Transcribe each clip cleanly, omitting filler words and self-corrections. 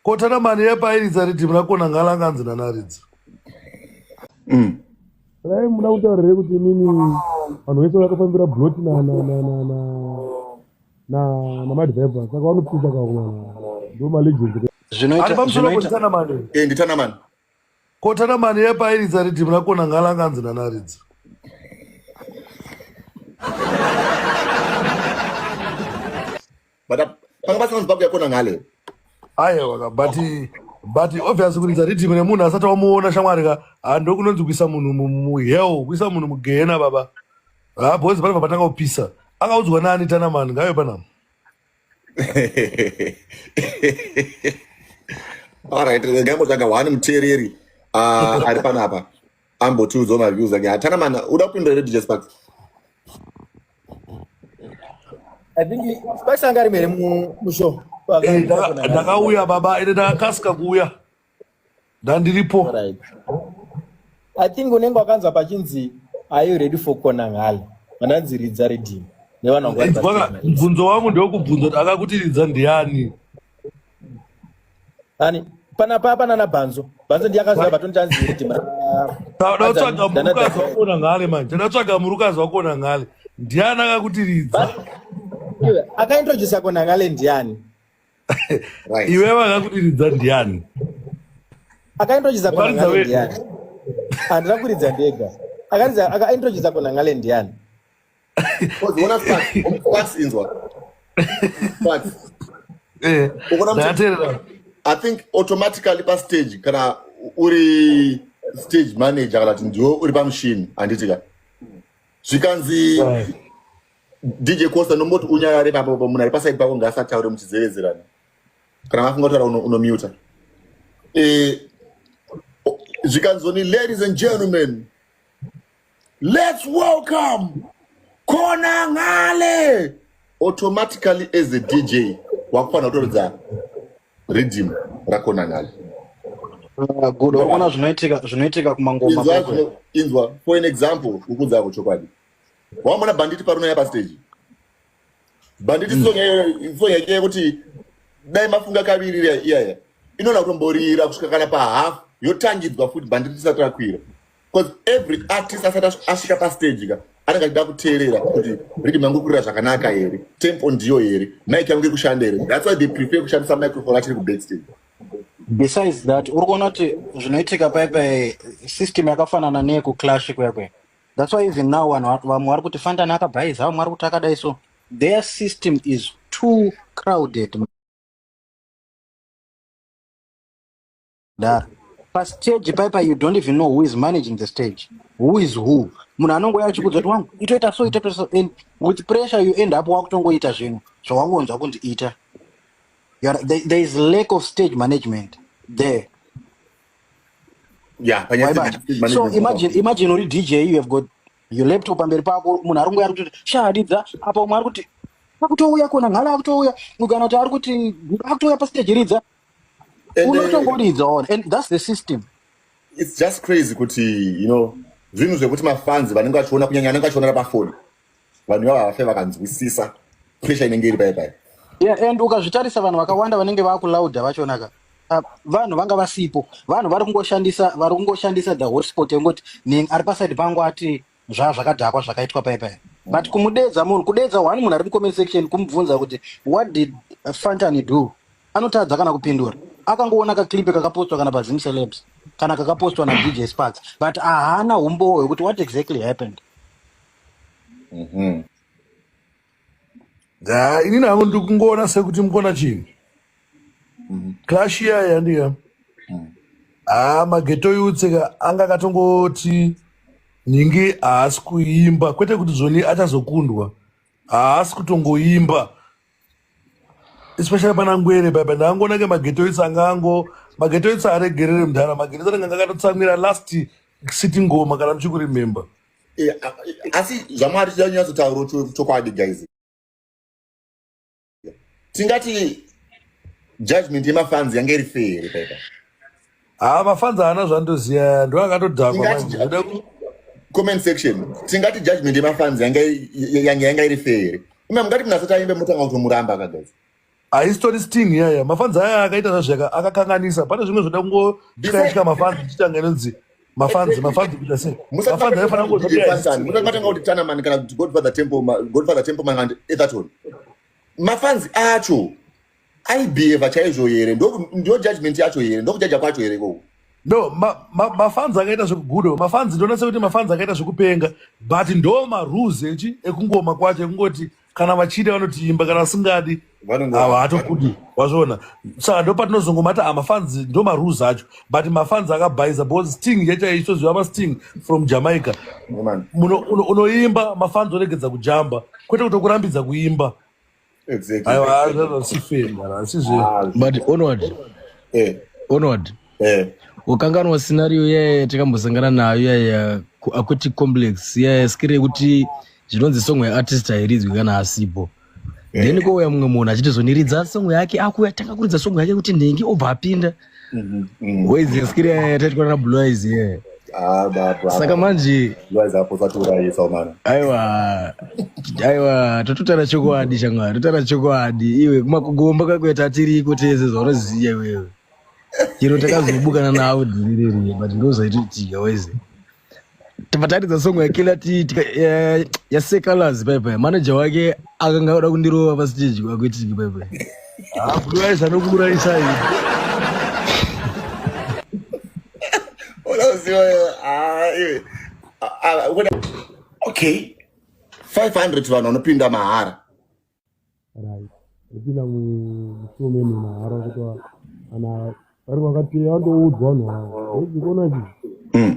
Kotana mani yapairidza ridhimu rakona ngalanganzi nanaridzi. Rai muda kutaurire kuti inini vanhu vese vakafambira bloti namadhivhaibha saka vanopisa kaumwana ndo malegendi ari pamusoro kotana mani. Nditana mani. Kotana mani yapairidza ridhimu rakona ngalanganzi nanaridzi. But panga pasanzi bako yakona ngale. Aiwa but obviously kuridza ridhimu nemunhu asati wamuona shamwari ka hando kunonzi kuisa munhu muhell, kuisa munhu mugehena baba. Boys pari patanga kupisa. Akaudzwa nani tana mani ngayo panapa. Alright, ngambo tsvaga wani muteereri ari panapa ambotiudzawo maviews ake. Hatana mani uda kupindura here DJ Sparks? I think Sparks anga ari mere mushow. Ndakauya baba ine ndakasika kuuya ndandiripo. Right. I think unenge wakanzwa pachinzi are you ready for kona ngale mananzi ridza redhimu nevanhu mubvunzo wangu ndewekubvunza kuti akakutiridza ndiani. ani panapa panana bhanzo ndiyakaziva patondanzi redhimu ndatsvaga murukazi wakona ngale manje ndatsvaga murukazi wakona ngale ndiani akakutiridza. akaintrodusa kona ngale ndiani? Iwewe akakutiridza ndiani? Akaintrodusa kona ngale ndiani? Andira kuridza ndega. Akaintrodusa kona ngale ndiani? Unaona Sparks inzwa. Sparks. I think automatically pa stage kana uri stage manager kana ndiwo uri pa machine anditika. Zvikanzi DJ Costa nomoti unyarare papo munhu ari paside pako ngasataure muchizerezerana. Kana mafunga kutaura unomuta. Zvikanzoni, ladies and gentlemen, let's welcome Kona Ngale. Automatically as a DJ wakufana kutorodza rhythm rakona Ngale. Good. Ona zvinoitika kumangoma kwako. Inzwa for an example ukudza kuchokwadi. Wamona banditi parunaya pa stage. Banditi sonye kuti dai mafunga kaviri iya inona kutomborira kusvika kana pa half yotangidzwa futi banditi risati rakwira, because every artist asati asvika pa stage ka anenge achida kuteerera kuti rhythm yangu kurira zvakanaka here, tempo ndiyo here, mic yangu ikushanda here. That's why they prefer kushandisa microphone achiri ku backstage. Besides that, uri kuona kuti zvinoitika paipai system yakafanana neyekuclash kwekwe. That's why even now vamwe vari kuti Fantana akabhaiza, vamwe vari kuti akadai so. Their system is too crowded. Pa stage paipa you don't even know who is managing the stage. Who is who? Munhu anongoya achikudza kuti wangu itoita so. And with pressure you end up wakutongoita zvinhu zvawangonzwa kunzi ita. There is lack of stage management there. Yeah, so imagine uri DJ, you have got your laptop pamberi pako, munhu ari ngoya kuti shahadidza apa umwe ari kuti akutouya Kona Ngale akutouya, ukana kuti ari kuti akutouya pa stage ridza unotongoridza on, and that's the system. It's just crazy kuti zvinhu zvekuti mafans vanenge vachiona kunyanya vanenge vachiona pafoni vanhu vava vafe vakanzwisisa pressure inenge iri paipai. Yeah, and ukazvitarisa vanhu vakawanda vanenge vakulauda vachonaka vanhu vanga vasipo, vanhu vari kungoshandisa the hotspot yengoti ari paside pangu ati zvakadhakwa zvakaitwa paipai. But kumudedza munhu, kudedza one munhu ari mucomment section kumubvunza kuti what did Fantani do, anotadza kana kupindura. Akangoona kaklipe kakapostwa kana paZim Celebs kana kakapostwa na DJ Sparks, but haana umboyo kuti what exactly happened. Inini hangu ndikungoona sekuti mukona chini clash yaya ndiya mageto yutseka anga katongoti ningi haasi kuimba, kwete kuti zvoni achazokundwa, haasi kutongoimba, especially pana Ngwere baba. Ndangoona ke mageto yutsa angango mageto yutsa aregerere mudhara, mageto yutsa anga akatotsamwira last sitting ngoma kana muchikuri remember. Asi zvamwari tinyatsotaura chokwadi guys, tingati judgment yemafans yange iri fair paipa. Mafans haana zvandoziya, ndo akatodhakwa. Comment section, tingati judgment yemafans yange iri fair. Mungati munasati aimbe mutanga kutomuramba ka guys. haistori sting yaya mafanzi aya akaita zvazvaka akakanganisa pane zvimwe zvoda kungotyika mafanzi tichitanga inonzi mafanzi kuita sei mafanzi aifanira musatanga kuti Tanaman kana kuti Godfather Temple and Etherton mafanzi acho aibehave chaizvo here ndio judgment yacho here ndokujaja kwacho here ko no mafanzi akaita zvekugudo mafanzi ndonase kuti mafanzi akaita zvekupenga but ndo marules ekungoma kwacho ekungoti kana vachida vanotiimba kana vasingadi havatokudi wazviona saka ndo patinozongomata mafanzi ndo marules acho but mafanzi akabhaisa because sting yachaichoziva masting from Jamaica unoimba mafanzi oregedza kujamba kwete kutokurambidza kuimba aiwa sifenda but onward ukanganwa scenario yaya takambosangana nayo yaya akuti complex yaya skire kuti zvinonzi song yeartist hairidzwi kana asipo then kouya mumwe munhu achitizoniridza song yake akuya takakuridza song yake kuti nhengi obva apinda waiziya skire yaya taitwa naBlue Eyes yaya saka manje aiwa tototara chokwadi shamwari totara chokwadi iwe kumakugomba kakuita tiriko tese zvaunoziya iwewe chero takazobukana nawo dhirireri but ndozaitoitika weze tapataridza songo yakilati yasecolors paipai manager wake akanga oda kundirova pastage kwakuitiki paipai Blue Eyes anokuuraisa iwe okay 500 vanhu vanopinda mahara kupinda mushome mahara kuti ana vari vakati vandoudzwa vanhu vavo zvikona chii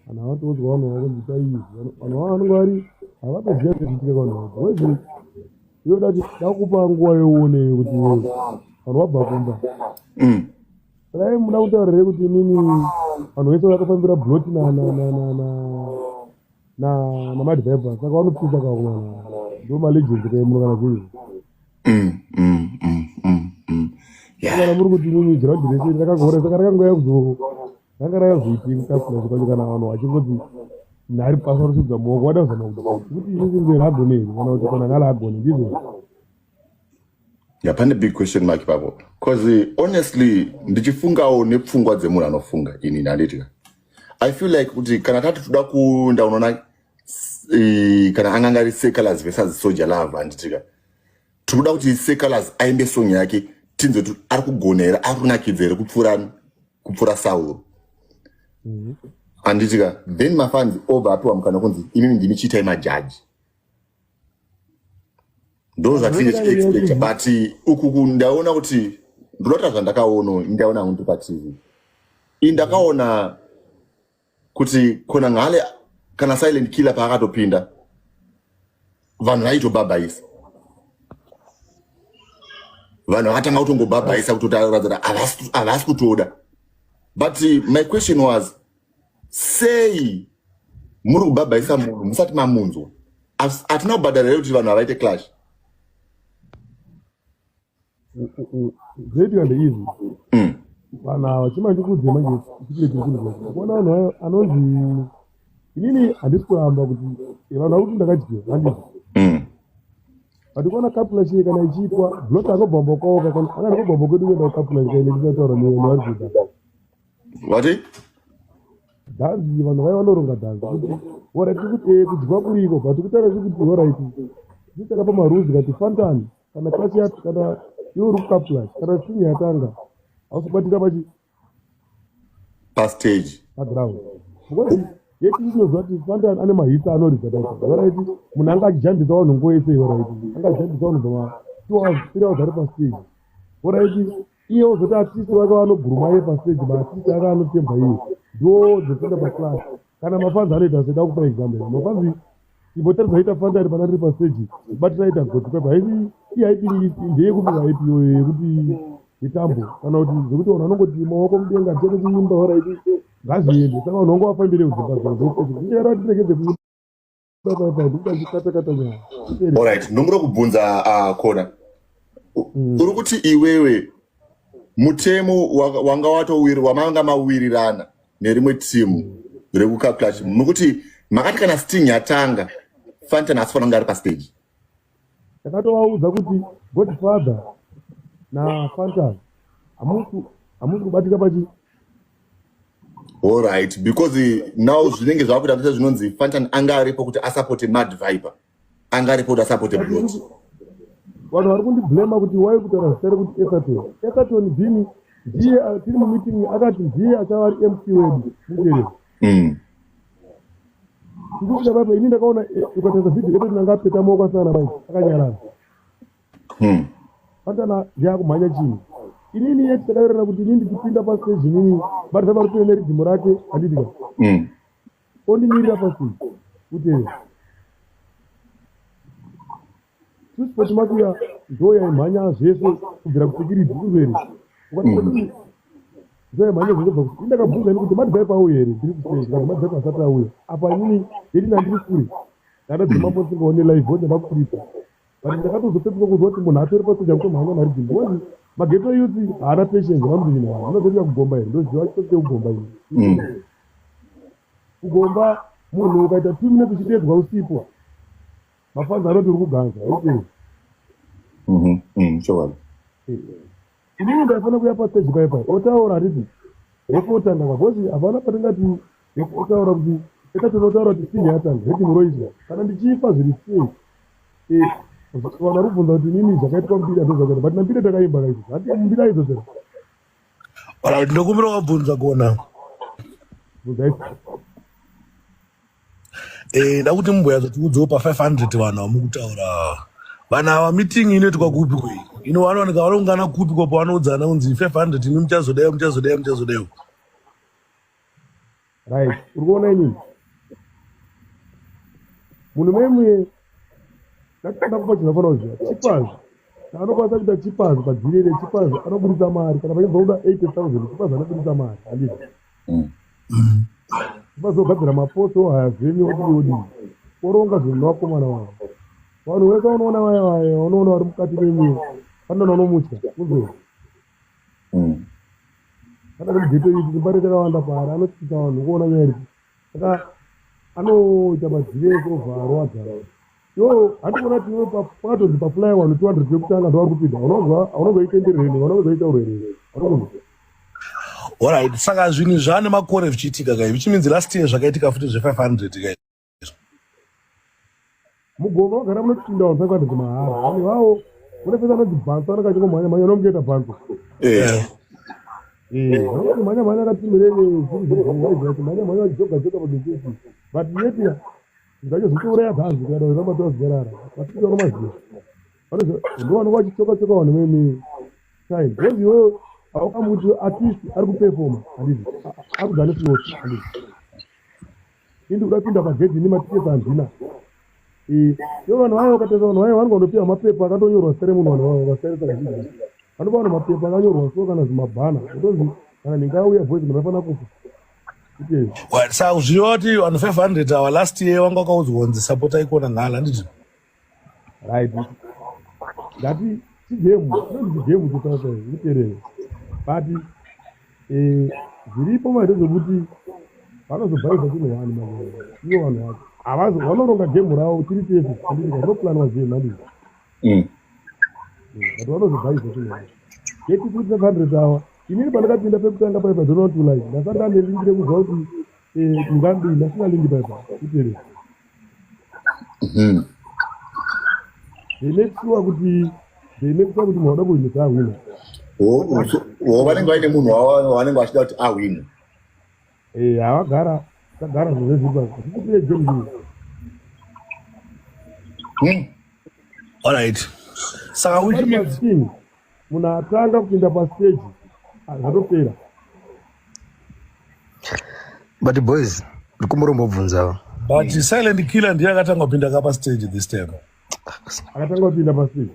kana vatoudzwa vanhu vavo kuti chaizvi vanhu vavo vanenge vari havatoziva zvichiitika vanhu vavo wezi iwe dati dakupa nguva yeuone kuti vanhu vabva kumba dai muda kutaurire kuti inini vanhu vese vakafambira bloti namadhivaibha saka vanopisa kakumana ndo malegendi kaimunokana zvizvi kana muri kuti inini giraundi rese rakagora saka rakangouya ranga rakazoiti kutafula kwacho kana vanhu vachingoti nhari pasa rusudza muoko wada kuzama kuti inini ngeri agone kana kuti kana ngala agone ndizvo pane big question mark ipapo because honestly ndichifungawo nepfungwa dzemunhu anofunga ini ndanditika I feel like kuti kana tati toda kuunda unoona kana anganga ari Secolors versus Soldier Love anditika tinoda kuti Secolors aimbe song yake tinze kuti ari kugona here ari kunakidza here kupfuura Saul anditika then mafans obva apiwa mukana kunzi inini ndini chiitai majaji ndo zvatiri tichiexpecta but uku ndaona kuti ndinota zvandakaona ndaona kuti paTV ndakaona kuti kona ngale kana Silent Killer paakatopinda vanhu vaitobhabhaisa vanhu vakatanga kutongobhabhaisa kutotaura havasi kutoda but my question was sei muri kubhabhaisa munhu musati mamunzwa hatina kubhadharira kuti vanhu havaite clash zvaitika ndeizi vanhu ava chimandikudze manje kuona vanhu anonzi inini handisi kuramba kuti vanhu vakuti ndakadyiwa handisi but kuona kapulashi kana ichiitwa dzinoti akobvamba kwaoka akana kobvamba kwedu kuenda kukapulashi kaine tisataura nevari kuita vati dhanzi vanhu vai vanoronga dhanzi kuti oraiti kuti kudyiwa kuriko but kutaura zvekuti oraiti titakapa marules kati fantani kana klasi yapi kana iwe uri kukapulashi kana sini yatanga hausibatira pastage paground because yeti inozva kuti fantani ane mahitsa anoridza dai oraiti munhu anga achijambisa vanhu nguva yese oraiti anga achijambisa vanhu bva 2 hours 3 hours ari pastage oraiti iye ozoti artisti vake vanoguruma iye pastage maartisti ake anotemba iye ndo dzopinda paclass kana mafanzi anoita seda kupa example mafanzi imbotaridza ita fantani pana riri pastage batiraita goti pepa haisi ihaiti ndeyekupiwa haipiyo yekuti itambo kana kuti zvekuti vanhu vanongoti maoko mudenga tene kuimba oraiti ngazviende saka vanhu vangu vafambire kudzimba zvoera tiregedze kuikatakata nyaya alright ndongura kubvunza kona uri kuti iwewe mutemo wamanga mawirirana nerimwe timu rekukaclash nokuti makati kana Sting yatanga fantani asifanira kunge ari pastage takatovaudza kuti Godfather nafantas hamusi kubatika pachi. All right, because now zvinenge zvakuita kuti zvinonzi Fantan anga aripo kuti asapote Mad Viper, anga aripo kuti asapote Blot. Vanhu vari kundiblema kuti wai kutaura zita kuti Egerton Dini ndiye tiri mumeeting akati ndiye achava ari MC wedu muteereri. Ndikuti baba ini ndakaona ukatarisa video yedu tinanga apeta maoko asana bai akanyarara. Fantana yakumhanya chini. Inini yeti takaerera kuti inini ndikipinda pastage inini bari vari kuenda neridhimu rake handitika. Ondimirira pastage muteereri. Sport makuya ndo yaimhanya zvese kubvira kusekiriti kurwere. Ukati ndo yaimhanya zvese kubva kuti ndakabvunza ini kuti Mad Viper auya here ndiri kustage kana Mad Viper asati auya. Apa inini yeti ndandiri kure. Ndakadzima singaone live vote ndakupurisa. But ndakatozopetuka kuzwa kuti munhu atori pastage akutomhanya naridhimu. Ngozi mageto youth haana patience vamuzvina vanhu. Vanozoita kugomba here. Ndoziva chito chekugomba ini. Kugomba munhu ukaita 2 minutes uchidedzwa usipwa. Mafanzi anoti uri kuganza. Sure. Inini ndafana kuya pastage paipai. Otaura riti rekotanga kakozi hapana patingati otaura kuti ekatonotaura kuti sini yatanga reti muroizwa. Kana ndichifa zviri sei. Vanhu vari kubvunza kuti nini zvakaitwa mbiri atozvakati but nambiri takaimba kaizvo. Hati mbiri aizo sera. Alright, ndokumbira wabvunza kuona. Bvunza isi. Ndakuti mumboyadzo tikuudzewo pa 500 vanhu vamukutaura. Vanhu ava meeting inoitwa kupi kwei? Ino vanowanika vanoungana kupi ko pavanoudzana kunzi 500 ini muchazodayo. Right. Uri kuona inini? Munhu memwe ndakupa chinofanira kuziva. Chipazi. Anokwanisa kuita chipazi padzirere chipazi anoburitsa mari kana pachibva kuda 80,000 chipazi anoburitsa mari handiti. Vazogadzira mapoto haya zvenyu odi oronga zvinhu nevakomana vavo. Vanhu vese unoona vaya unoona vari mukati menyika fanana unomutya kuzoi. Kana kuti geto iti timbari takawanda pari anotyisa vanhu kuona nyaya iri. Saka anoita madzivese ovharo adzara. Yo handikuona tiwe pakatonzi paply 1 200 yekutanga ndo vari kupinda. Unongoitenderere unongozoita urwere. Alright, saka zvinhu zvaane makore zvichiitika kai, which means last year zvakaitika futi zve500 kai. Mugoma wagara munopinda vanhu 500 mahara. Vanhu vavo munopesa anonzi bhanso anokachingomhanya anomuchaita bhanso. Vanoti mhanya akatimberere mhanya vachijoga pagechesi. But yeti zvachozotouraya bhanzi kada ramba tozigarara. Vasvika unomaziva. Ndo vanonga vachichoka vanhu veme time. Because iwewe haukamuti artist ari kuperforma handiti. Ari kugane slot handiti. Indi ukapinda pagedhi nematiketi handina. Yo vanhu vayo ukatesa vanhu vayo vanongopiwa mapepa akatonyorwa sere munhu vanhu vavo vasarisa kazhinji. Vanopa vanhu mapepa akanyorwa so kana zvimabhana. Kutonzi kana ndingauya voice ndinofana kufa. Well, saka zviyo kuti vanhu 500 ava last year vanga vakaudzwa kunzi sapota ikona nghala handiti. Right. Ngati chigemu, chinonzi chigemu chotasa kuterere. But zviripo maite zvokuti vanozobhaisa chinhu vanhu mazera. Ivo vanhu vacho. Avazo vanoronga gemu ravo tiri tese handiti roplanwa zvinhu handiti. But vanozobhaisa chinhu vanhu. Yeti kuti 500 ava inini pandakapinda pekutanga paipa donald tulai ndasanga ndelingire kuzva kuti ndingambi ndasina lingi paipa kuterere. Ndinekuwa kuti munhu wada kuinisa ahwina. Vanenge vaine munhu wavanenge vachida kuti ahwine. Havagara zvezvipa zvikupire gemu. Alright. Saka which means munhu atanga kupinda pastage zvatopera. But boys ndikumurombobvunzawo. But silent killer ndiye akatanga kupinda kapa stage this time. Akatanga kupinda pastage.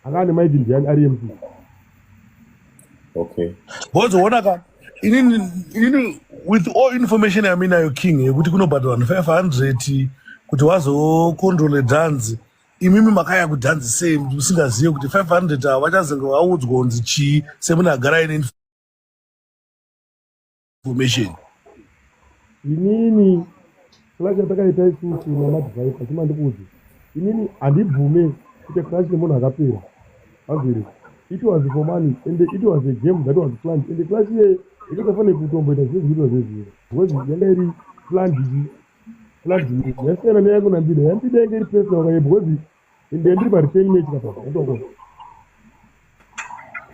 Akane maiki ndiani ari MC. Okay. Bozo wonaka inini with all information yaminayo king yekuti kunobhadwa vanhu 500 kuti wazokontrole dhanzi. Imimi makaya kudhanzi sei musingazive kuti 500 ava vachazenge vaudzwa kunzi chii semunhu agara ine information. Inini clash yatakaita isusu naMad Viper chima ndikuudze. Inini handibvume kuti clash nemunhu akapera. Anzuri. It was for money and it was a game that was planned. And the class here, it was a funny put on by the same video. Because the lady planned it. Yes, and I'm going to be the empty day get place over because in the end, everybody tell me it's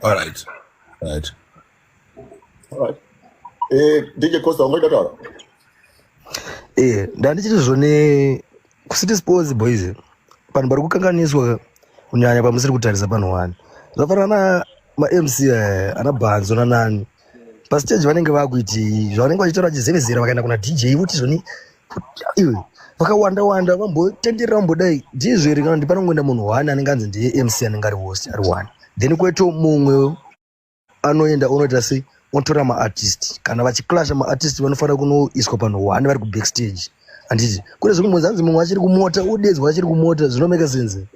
All right. All right. DJ Costa, what about ndandichiti zvone kusiti sports boys panhu pari kukanganiswa kunyanya pamusiri kutarisa panhu wani zvafanana mamc ana bhanzo nanani pastage vanenge vakuiti zvavanenge vachitaura vachizevezera vakaenda kuna dj kuti zvoni iwe vakawanda vambotenderera vambodai ndizvere kana kuti panongoenda munhu wani anenge anzi ndiye mc anenge ari host ari wani then kweto mumwe anoenda unoita sei otora maartist kana vachiclasha maartist vanofanira kunoiswa panhu wani vari kubackstage handiti kune zvimwe muzanzi mumwe achiri kumota udedzwa achiri kumota zvinomeka sense